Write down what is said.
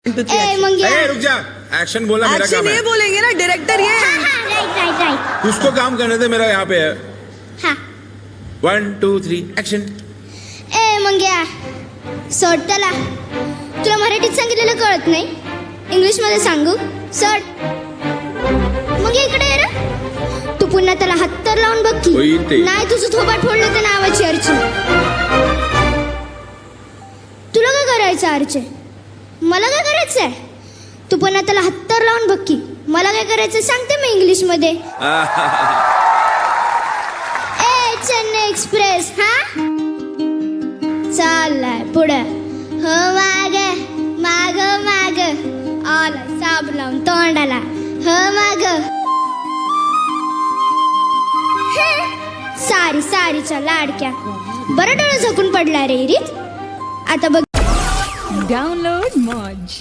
ए मंग्या, ए, रुक जा। एक्शन बोला मेरा एक्शन काम ये है। बोलेंगे ना डायरेक्टर ये हाँ हाँ राइट राइट राइट उसको काम करने दे, मेरा यहाँ पे है। हाँ 1 2 3 एक्शन। ए मंग्या सोड त्याला, तुला मराठीत सांगितलेलं कळत नाही, इंग्लिश मध्ये सांगू? सोड मग इकडे ये रे. तू पुन्हा त्याला हात तर लावून बघ होईल ते. की नाही, तुझं थोबाट फोडलं तर नावाची अर्ची. तुला काय करायचं अर्चे? मला काय करायचंय? तू पुन्हा त्याला हात तर लावून बघ की मला काय करायचं सांगते मी इंग्लिश मध्ये. ए चेन्नई एक्सप्रेस हा चाललाय पुढं. हो माग माग माग आला साब लावून तोंडाला. हो माग सारी सारीच्या लाडक्या बरं डोळं झाकून पडला रे रीत. आता बघ Download Moj.